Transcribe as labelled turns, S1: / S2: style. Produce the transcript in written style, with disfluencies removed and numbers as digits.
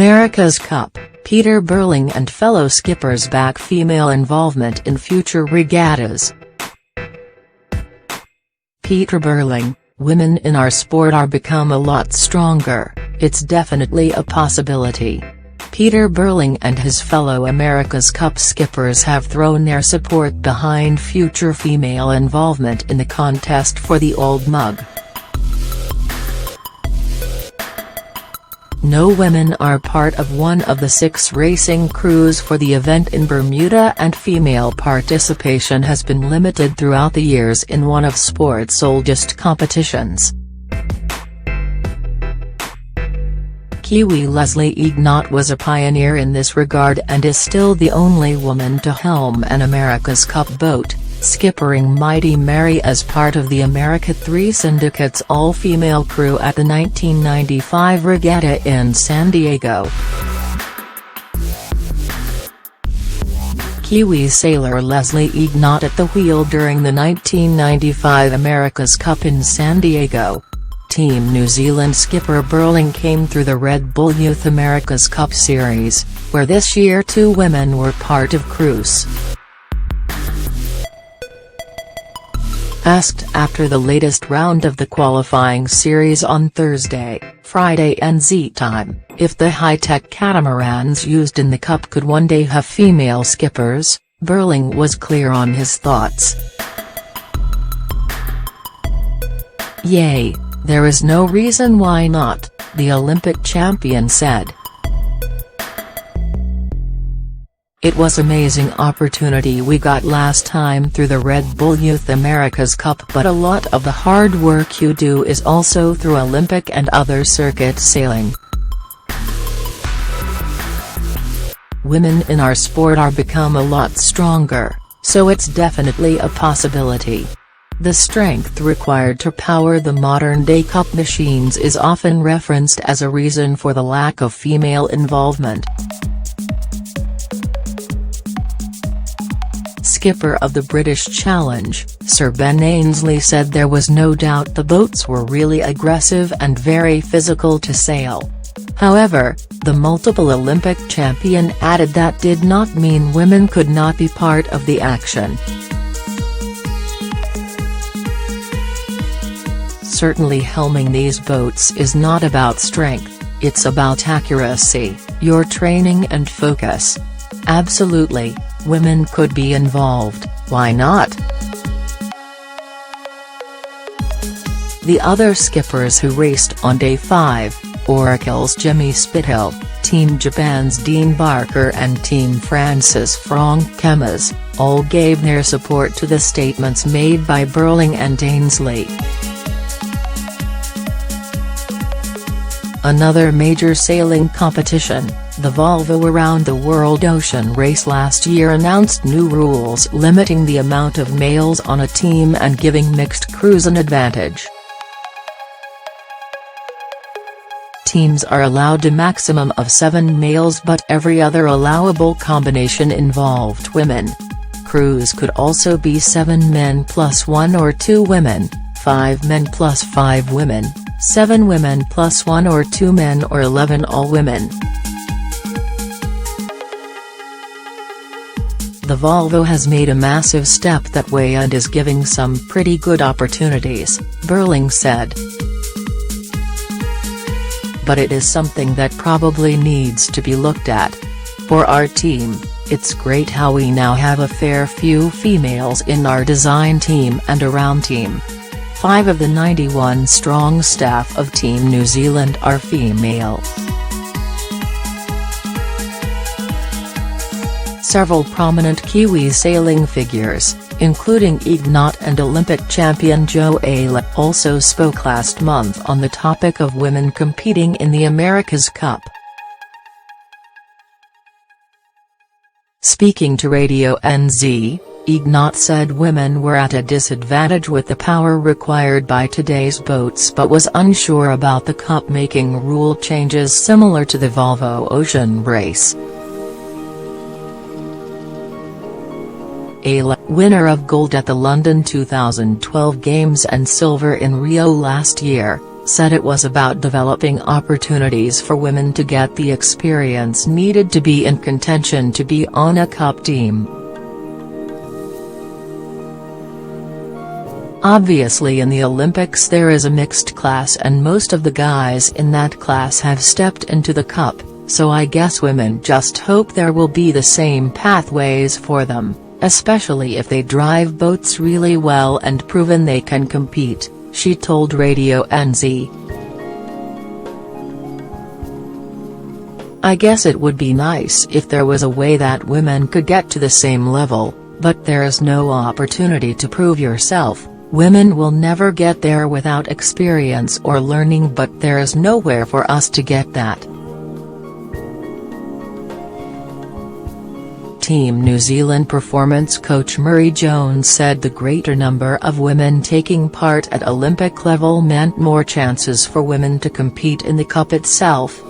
S1: America's Cup, Peter Burling and fellow skippers back female involvement in future regattas. Peter Burling: women in our sport are become a lot stronger, it's definitely a possibility. Peter Burling and his fellow America's Cup skippers have thrown their support behind future female involvement in the contest for the Old Mug. No women are part of one of the 6 racing crews for the event in Bermuda, and female participation has been limited throughout the years in one of sport's oldest competitions. Kiwi Leslie Ignat was a pioneer in this regard and is still the only woman to helm an America's Cup boat, skippering Mighty Mary as part of the America 3 Syndicate's all-female crew at the 1995 regatta in San Diego. Kiwi sailor Leslie Ignat at the wheel during the 1995 America's Cup in San Diego. Team New Zealand skipper Burling came through the Red Bull Youth America's Cup Series, where this year 2 women were part of crews. Asked after the latest round of the qualifying series on Thursday, Friday NZ time, if the high-tech catamarans used in the Cup could one day have female skippers, Burling was clear on his thoughts. "Yay, there is no reason why not," the Olympic champion said. "It was amazing opportunity we got last time through the Red Bull Youth America's Cup, but a lot of the hard work you do is also through Olympic and other circuit sailing. Women in our sport are become a lot stronger, so it's definitely a possibility. The strength required to power the modern-day Cup machines is often referenced as a reason for the lack of female involvement." Skipper of the British Challenge, Sir Ben Ainslie said there was no doubt the boats were really aggressive and very physical to sail. However, the multiple Olympic champion added that did not mean women could not be part of the action. "Certainly helming these boats is not about strength, it's about accuracy, your training and focus. Absolutely, women could be involved, why not?" The other skippers who raced on Day 5, Oracle's Jimmy Spithill, Team Japan's Dean Barker and Team France's Franck Kemas, all gave their support to the statements made by Burling and Ainslie. Another major sailing competition, the Volvo Around the World Ocean Race last year announced new rules limiting the amount of males on a team and giving mixed crews an advantage. Teams are allowed a maximum of 7 males, but every other allowable combination involved women. Crews could also be 7 men plus 1 or 2 women, 5 men plus 5 women, 7 women plus 1 or 2 men, or 11 all women. "The Volvo has made a massive step that way and is giving some pretty good opportunities," Burling said. "But it is something that probably needs to be looked at. For our team, it's great how we now have a fair few females in our design team and around team. 5 of the 91-strong staff of Team New Zealand are female." Several prominent Kiwi sailing figures, including Ignat and Olympic champion Jo Ayla, also spoke last month on the topic of women competing in the America's Cup. Speaking to Radio NZ, Ignat said women were at a disadvantage with the power required by today's boats, but was unsure about the Cup making rule changes similar to the Volvo Ocean Race. Ayla, winner of gold at the London 2012 Games and silver in Rio last year, said it was about developing opportunities for women to get the experience needed to be in contention to be on a cup team. Obviously in the Olympics there is a mixed class and most of the guys in that class have stepped into the cup, so I guess women just hope there will be the same pathways for them, especially if they drive boats really well and proven they can compete, she told Radio NZ. I guess it would be nice if there was a way that women could get to the same level, but there is no opportunity to prove yourself. Women will never get there without experience or learning, but there is nowhere for us to get that. Team New Zealand performance coach Murray Jones said the greater number of women taking part at Olympic level meant more chances for women to compete in the cup itself.